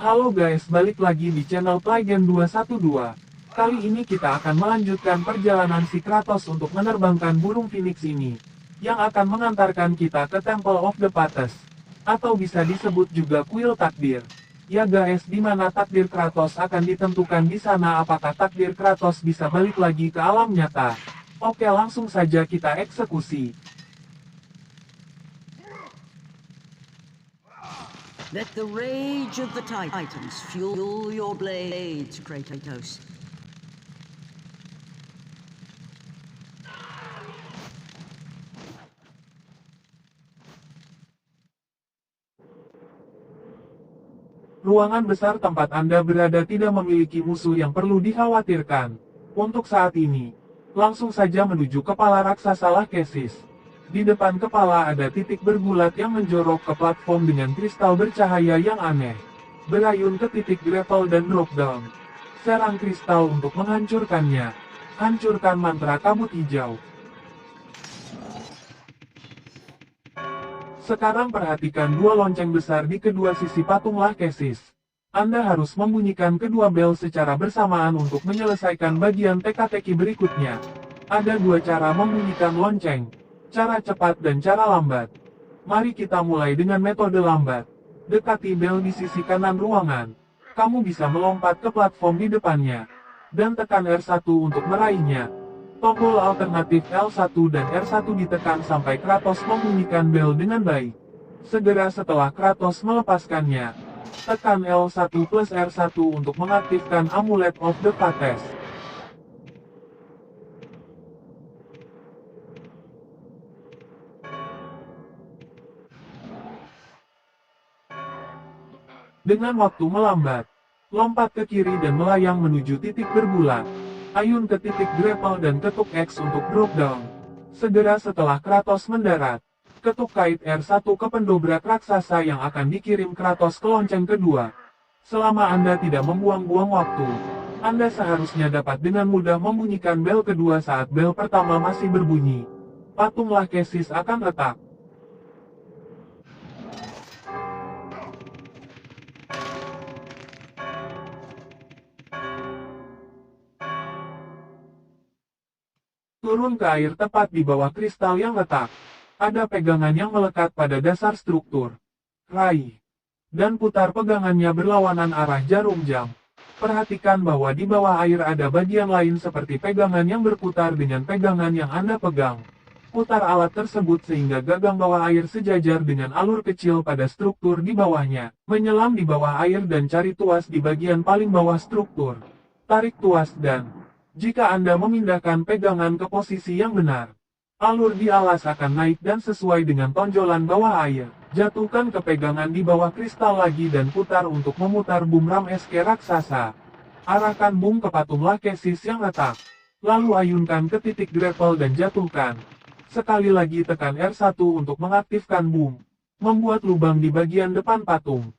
Halo guys, balik lagi di channel Playgame212. Kali ini kita akan melanjutkan perjalanan si Kratos untuk menerbangkan burung Phoenix ini, yang akan mengantarkan kita ke Temple of the Pates, atau bisa disebut juga kuil takdir. Ya guys, dimana takdir Kratos akan ditentukan di sana. Apakah takdir Kratos bisa balik lagi ke alam nyata? Oke, langsung saja kita eksekusi. Let the rage of the Titans fuel your blades, Kratos. Ruangan besar tempat Anda berada tidak memiliki musuh yang perlu dikhawatirkan. Untuk saat ini, langsung saja menuju kepala raksasa Lachesis. Di depan kepala ada titik bergulat yang menjorok ke platform dengan kristal bercahaya yang aneh. Berayun ke titik grapple dan drop down. Serang kristal untuk menghancurkannya. Hancurkan mantra kabut hijau. Sekarang perhatikan dua lonceng besar di kedua sisi patung Lachesis. Anda harus membunyikan kedua bel secara bersamaan untuk menyelesaikan bagian teka-teki berikutnya. Ada dua cara membunyikan lonceng. Cara cepat dan cara lambat. Mari kita mulai dengan metode lambat. Dekati bel di sisi kanan ruangan. Kamu bisa melompat ke platform di depannya. Dan tekan R1 untuk meraihnya. Tombol alternatif L1 dan R1 ditekan sampai Kratos membunyikan bel dengan baik. Segera setelah Kratos melepaskannya, tekan L1 plus R1 untuk mengaktifkan Amulet of the Pates. Dengan waktu melambat, lompat ke kiri dan melayang menuju titik bergulat. Ayun ke titik grapple dan ketuk X untuk drop down. Segera setelah Kratos mendarat, ketuk kait R1 ke pendobrak raksasa yang akan dikirim Kratos ke lonceng kedua. Selama Anda tidak membuang-buang waktu, Anda seharusnya dapat dengan mudah membunyikan bel kedua saat bel pertama masih berbunyi. Patung Lachesis akan retak. Turun ke air tepat di bawah kristal yang retak. Ada pegangan yang melekat pada dasar struktur. Raih. Dan putar pegangannya berlawanan arah jarum jam. Perhatikan bahwa di bawah air ada bagian lain seperti pegangan yang berputar dengan pegangan yang Anda pegang. Putar alat tersebut sehingga gagang bawah air sejajar dengan alur kecil pada struktur di bawahnya. Menyelam di bawah air dan cari tuas di bagian paling bawah struktur. Tarik tuas dan jika Anda memindahkan pegangan ke posisi yang benar, alur di alas akan naik dan sesuai dengan tonjolan bawah air. Jatuhkan ke pegangan di bawah kristal lagi dan putar untuk memutar boom SK raksasa. Arahkan boom ke patung Lachesis yang retak. Lalu ayunkan ke titik grapple dan jatuhkan. Sekali lagi tekan R1 untuk mengaktifkan boom. Membuat lubang di bagian depan patung.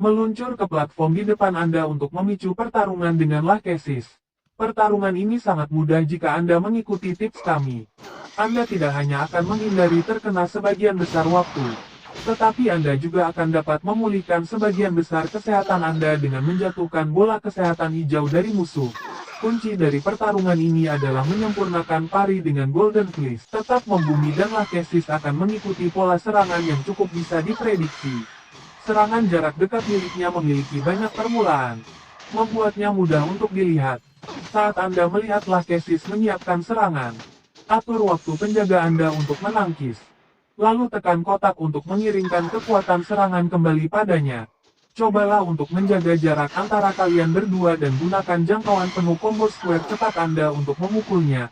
Meluncur ke platform di depan Anda untuk memicu pertarungan dengan Lachesis. Pertarungan ini sangat mudah jika Anda mengikuti tips kami. Anda tidak hanya akan menghindari terkena sebagian besar waktu, tetapi Anda juga akan dapat memulihkan sebagian besar kesehatan Anda dengan menjatuhkan bola kesehatan hijau dari musuh. Kunci dari pertarungan ini adalah menyempurnakan pari dengan Golden Fleece. Tetap membumi dan Lachesis akan mengikuti pola serangan yang cukup bisa diprediksi. Serangan jarak dekat miliknya memiliki banyak permulaan, membuatnya mudah untuk dilihat. Saat Anda melihat Lachesis menyiapkan serangan, atur waktu penjaga Anda untuk menangkis. Lalu tekan kotak untuk mengiringkan kekuatan serangan kembali padanya. Cobalah untuk menjaga jarak antara kalian berdua dan gunakan jangkauan penuh combo square cepat Anda untuk memukulnya.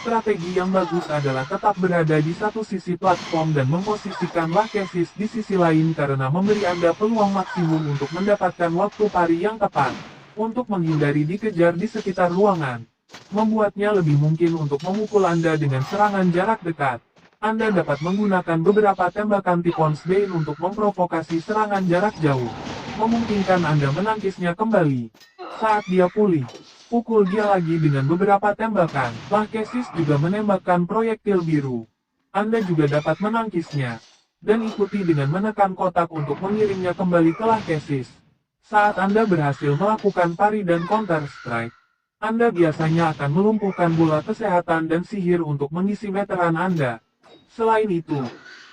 Strategi yang bagus adalah tetap berada di satu sisi platform dan memposisikan Lachesis di sisi lain karena memberi Anda peluang maksimum untuk mendapatkan waktu pari yang tepat. untuk menghindari dikejar di sekitar ruangan. Membuatnya lebih mungkin untuk memukul Anda dengan serangan jarak dekat. Anda dapat menggunakan beberapa tembakan Tipon's Bane untuk memprovokasi serangan jarak jauh, memungkinkan Anda menangkisnya kembali. Saat dia pulih, pukul dia lagi dengan beberapa tembakan. Lachesis juga menembakkan proyektil biru. Anda juga dapat menangkisnya, dan ikuti dengan menekan kotak untuk mengirimnya kembali ke Lachesis. Saat Anda berhasil melakukan parry dan counter strike, Anda biasanya akan melumpuhkan bola kesehatan dan sihir untuk mengisi meteran Anda. Selain itu,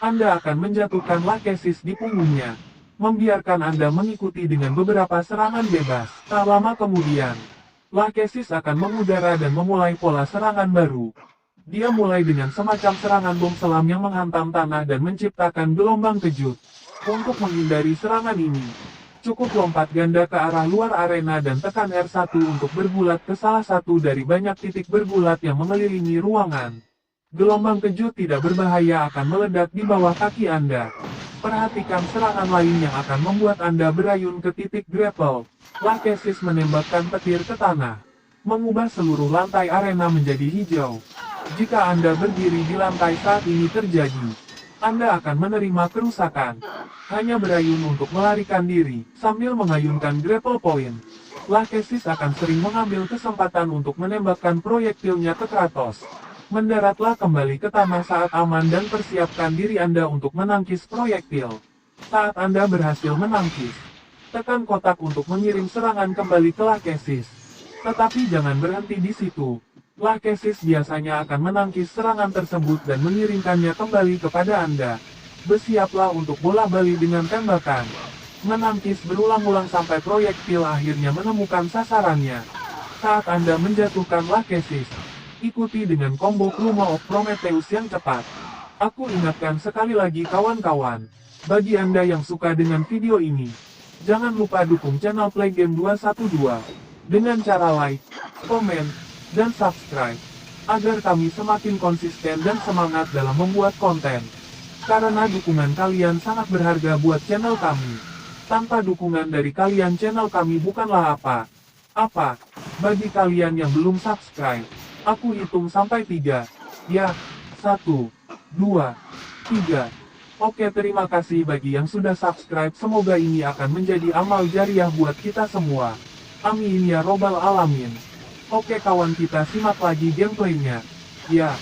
Anda akan menjatuhkan Lachesis di punggungnya, membiarkan Anda mengikuti dengan beberapa serangan bebas. Tak lama kemudian, Lachesis akan mengudara dan memulai pola serangan baru. Dia mulai dengan semacam serangan bom selam yang menghantam tanah dan menciptakan gelombang kejut. Untuk menghindari serangan ini, cukup lompat ganda ke arah luar arena dan tekan R1 untuk bergulat ke salah satu dari banyak titik bergulat yang mengelilingi ruangan. Gelombang kejut tidak berbahaya akan meledak di bawah kaki Anda. Perhatikan serangan lain yang akan membuat Anda berayun ke titik grapple. Lachesis menembakkan petir ke tanah, mengubah seluruh lantai arena menjadi hijau. Jika Anda berdiri di lantai saat ini terjadi, Anda akan menerima kerusakan. Hanya berayun untuk melarikan diri, sambil mengayunkan grapple point. Lachesis akan sering mengambil kesempatan untuk menembakkan proyektilnya ke Kratos. Mendaratlah kembali ke tanah saat aman dan persiapkan diri Anda untuk menangkis proyektil. Saat Anda berhasil menangkis, tekan kotak untuk mengirim serangan kembali ke Lachesis. Tetapi jangan berhenti di situ. Lachesis biasanya akan menangkis serangan tersebut dan mengirimkannya kembali kepada Anda. Bersiaplah untuk bola balik dengan tembakan. Menangkis berulang-ulang sampai proyektil akhirnya menemukan sasarannya. Saat Anda menjatuhkan Lachesis, ikuti dengan combo Pluma of Prometheus yang cepat. Aku ingatkan sekali lagi kawan-kawan, bagi Anda yang suka dengan video ini, jangan lupa dukung channel Playgame 212 dengan cara like, komen, dan subscribe, agar kami semakin konsisten dan semangat dalam membuat konten. Karena dukungan kalian sangat berharga buat channel kami. Tanpa dukungan dari kalian channel kami bukanlah apa. Bagi kalian yang belum subscribe, aku hitung sampai 3. Ya, 1, 2, 3. Oke, terima kasih bagi yang sudah subscribe. Semoga ini akan menjadi amal jariah buat kita semua. Amin ya robbal alamin. Oke kawan, kita simak lagi gameplaynya. Ya.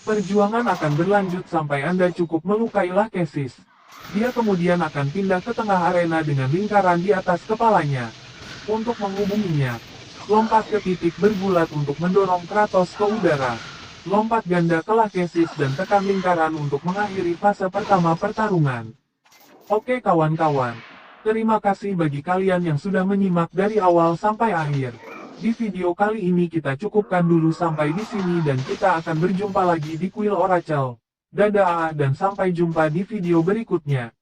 Perjuangan akan berlanjut sampai Anda cukup melukai Lachesis. Dia kemudian akan pindah ke tengah arena dengan lingkaran di atas kepalanya. Untuk menghubunginya, lompat ke titik bergulat untuk mendorong Kratos ke udara. Lompat ganda ke Lachesis dan tekan lingkaran untuk mengakhiri fase pertama pertarungan. Oke kawan-kawan, terima kasih bagi kalian yang sudah menyimak dari awal sampai akhir. Di video kali ini kita cukupkan dulu sampai di sini dan kita akan berjumpa lagi di Kuil Oracle. Dadah dan sampai jumpa di video berikutnya.